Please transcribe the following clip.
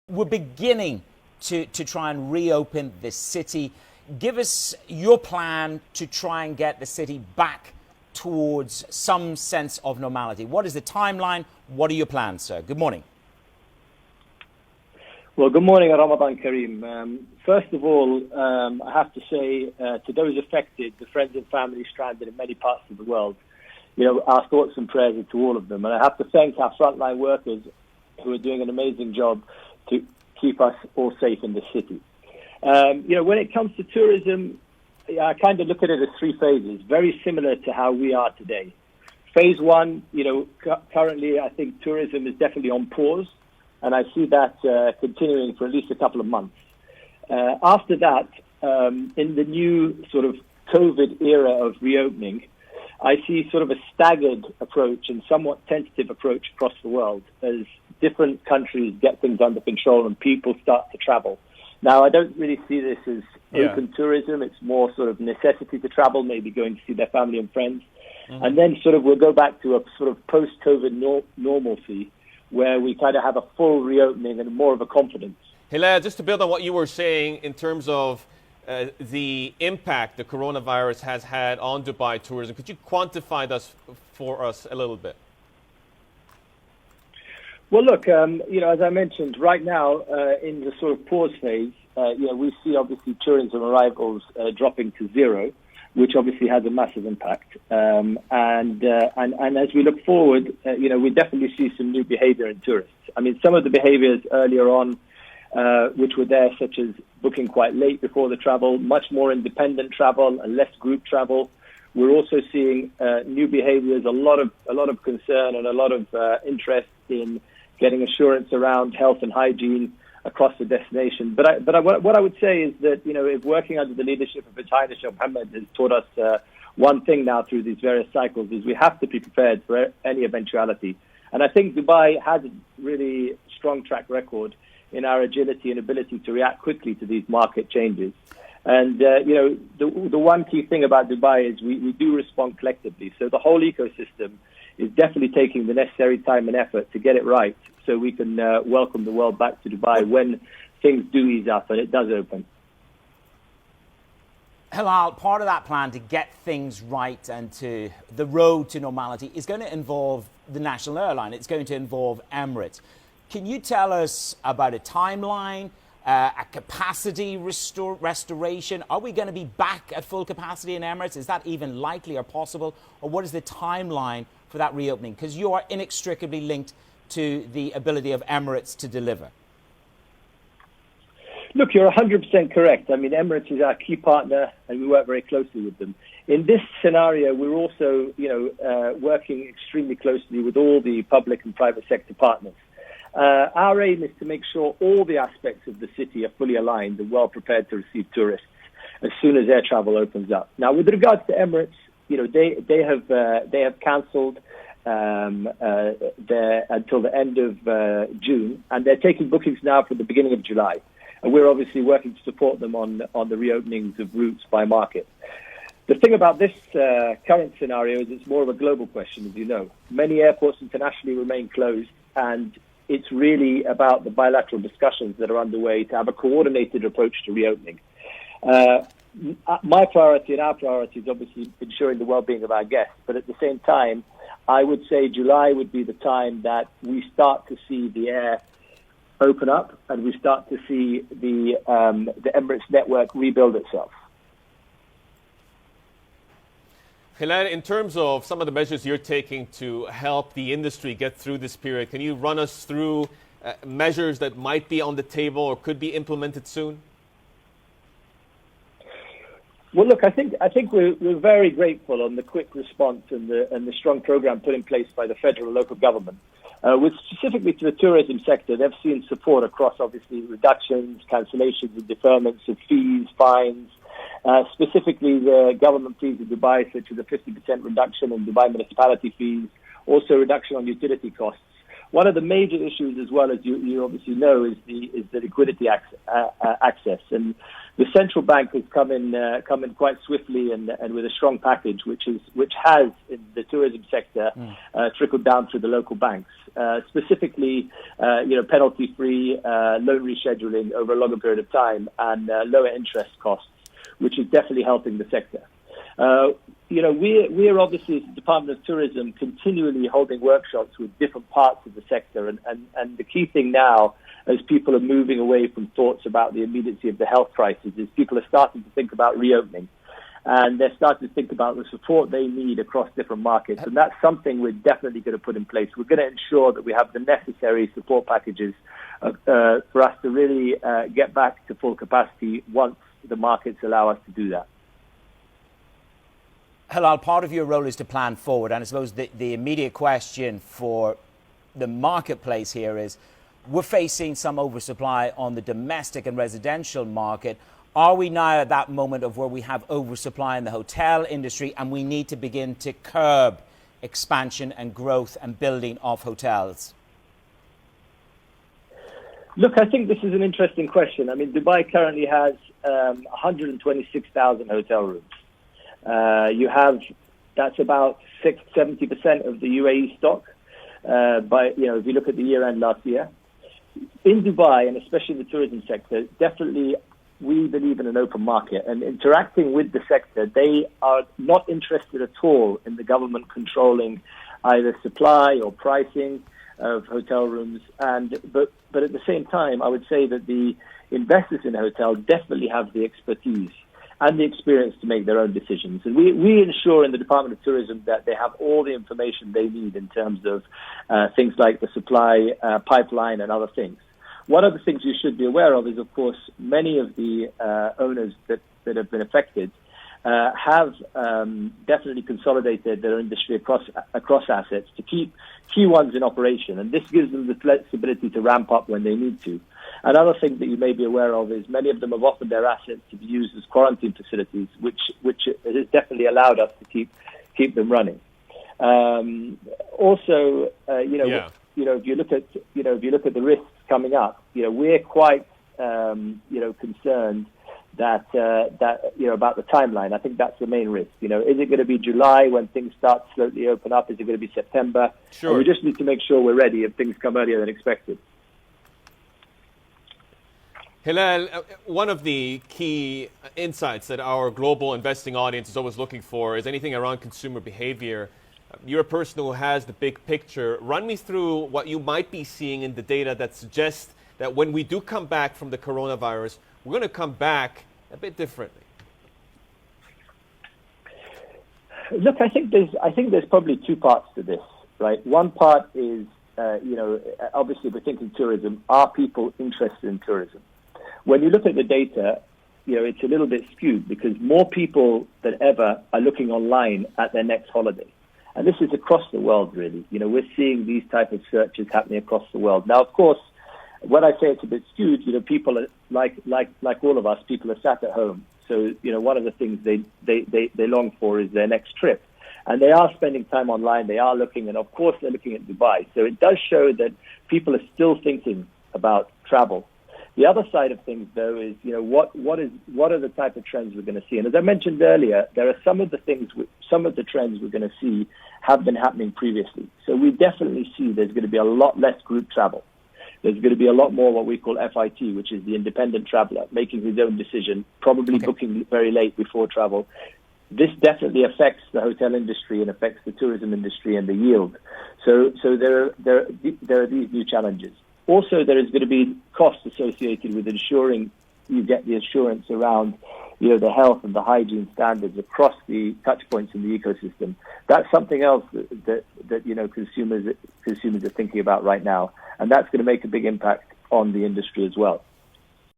we're beginning to try and reopen this city. Give us your plan to try and get the city back towards some sense of normality. What is the timeline? What are your plans, sir? Good morning. Well, good morning, Ramadan Kareem. First of all, I have to say to those affected, the friends and family stranded in many parts of the world, our thoughts and prayers are to all of them. And I have to thank our frontline workers who are doing an amazing job to keep us all safe in the city. When it comes to tourism, I kind of look at it as three phases, very similar to how we are today. Phase one, currently I think tourism is definitely on pause, and I see that continuing for at least a couple of months. After that, in the new sort of COVID era of reopening, I see sort of a staggered approach and somewhat tentative approach across the world as different countries get things under control and people start to travel. Now, I don't really see this as open tourism. It's more sort of necessity to travel, maybe going to see their family and friends. Mm-hmm. And then sort of we'll go back to a sort of post-COVID normalcy where we kind of have a full reopening and more of a confidence. Helal, just to build on what you were saying in terms of the impact the coronavirus has had on Dubai tourism, could you quantify this for us a little bit? Well, look, as I mentioned, right now in the sort of pause phase, we see obviously tourism arrivals dropping to zero, which obviously has a massive impact. And as we look forward, we definitely see some new behavior in tourists. I mean, some of the behaviors earlier on, which were there, such as booking quite late before the travel, much more independent travel and less group travel. We're also seeing new behaviors, a lot of concern and a lot of interest in getting assurance around health and hygiene across the destination. But what I would say is that, if working under the leadership of His Highness Sheikh Mohammed has taught us one thing now through these various cycles is we have to be prepared for any eventuality. And I think Dubai has a really strong track record in our agility and ability to react quickly to these market changes. And, the one key thing about Dubai is we do respond collectively. So the whole ecosystem is definitely taking the necessary time and effort to get it right so we can welcome the world back to Dubai when things do ease up and it does open. Helal, part of that plan to get things right and to the road to normality is going to involve the national airline. It's going to involve Emirates. Can you tell us about a timeline, a capacity restoration? Are we going to be back at full capacity in Emirates? Is that even likely or possible? Or what is the timeline for that reopening? Because you are inextricably linked to the ability of Emirates to deliver. Look, you're 100% correct. I mean, Emirates is our key partner and we work very closely with them. In this scenario, we're also, working extremely closely with all the public and private sector partners. Our aim is to make sure all the aspects of the city are fully aligned and well prepared to receive tourists as soon as air travel opens up. Now, with regards to Emirates, they have cancelled until the end of June, and they're taking bookings now for the beginning of July. And we're obviously working to support them on the reopenings of routes by market. The thing about this current scenario is it's more of a global question, as you know. Many airports internationally remain closed, and it's really about the bilateral discussions that are underway to have a coordinated approach to reopening. My priority and our priority is obviously ensuring the well-being of our guests, but at the same time, I would say July would be the time that we start to see the air open up and we start to see the Emirates network rebuild itself. Helal, in terms of some of the measures you're taking to help the industry get through this period, can you run us through measures that might be on the table or could be implemented soon? Well, look, I think we're very grateful on the quick response and the strong program put in place by the federal and local government. With specifically to the tourism sector, they've seen support across obviously reductions, cancellations and deferments of fees, fines. Specifically, the government fees in Dubai, such as a 50% reduction in Dubai municipality fees, also reduction on utility costs. One of the major issues, as well as you obviously know, is the liquidity access. And the central bank has come in quite swiftly and with a strong package, which has in the tourism sector trickled down to the local banks, specifically penalty-free loan rescheduling over a longer period of time and lower interest costs, which is definitely helping the sector. We're obviously, as the Department of Tourism, continually holding workshops with different parts of the sector. And the key thing now, as people are moving away from thoughts about the immediacy of the health crisis, is people are starting to think about reopening. And they're starting to think about the support they need across different markets. And that's something we're definitely going to put in place. We're going to ensure that we have the necessary support packages for us to really get back to full capacity once the markets allow us to do that. Helal, part of your role is to plan forward, and I suppose the immediate question for the marketplace here is, we're facing some oversupply on the domestic and residential market. Are we now at that moment of where we have oversupply in the hotel industry and we need to begin to curb expansion and growth and building of hotels? Look, I think this is an interesting question. I mean, Dubai currently has 126,000 hotel rooms. That's about 70% of the UAE stock. If you look at the year end last year, in Dubai, and especially in the tourism sector, definitely we believe in an open market. And interacting with the sector, they are not interested at all in the government controlling either supply or pricing of hotel rooms. But at the same time, I would say that the investors in hotels definitely have the expertise and the experience to make their own decisions. And we ensure in the Department of Tourism that they have all the information they need in terms of things like the supply pipeline and other things. One of the things you should be aware of is, of course, many of the owners that have been affected have definitely consolidated their industry across assets to keep key ones in operation. And this gives them the flexibility to ramp up when they need to. Another thing that you may be aware of is many of them have offered their assets to be used as quarantine facilities, which has definitely allowed us to keep them running. If you look at the risks coming up, we're quite concerned that about the timeline. I think that's the main risk. Is it going to be July when things start to slowly open up? Is it going to be September? Sure. And we just need to make sure we're ready if things come earlier than expected. Helal, one of the key insights that our global investing audience is always looking for is anything around consumer behavior. You're a person who has the big picture. Run me through what you might be seeing in the data that suggests that when we do come back from the coronavirus, we're going to come back a bit differently. Look, I think there's probably two parts to this, right? One part is, obviously we're thinking tourism. Are people interested in tourism? When you look at the data, it's a little bit skewed because more people than ever are looking online at their next holiday. And this is across the world, really. We're seeing these type of searches happening across the world. Now, of course, when I say it's a bit skewed, people are like all of us, people are sat at home. So, one of the things they long for is their next trip. And they are spending time online. They are looking, and of course, they're looking at Dubai. So it does show that people are still thinking about travel. The other side of things, though, is what are the type of trends we're going to see? And as I mentioned earlier, there are some of the trends we're going to see have been happening previously. So we definitely see there's going to be a lot less group travel. There's going to be a lot more what we call FIT, which is the independent traveler, making his own decision, probably booking very late before travel. This definitely affects the hotel industry and affects the tourism industry and the yield. So there are these new challenges. Also, there is going to be costs associated with ensuring you get the assurance around, the health and the hygiene standards across the touch points in the ecosystem. That's something else that consumers are thinking about right now, and that's going to make a big impact on the industry as well.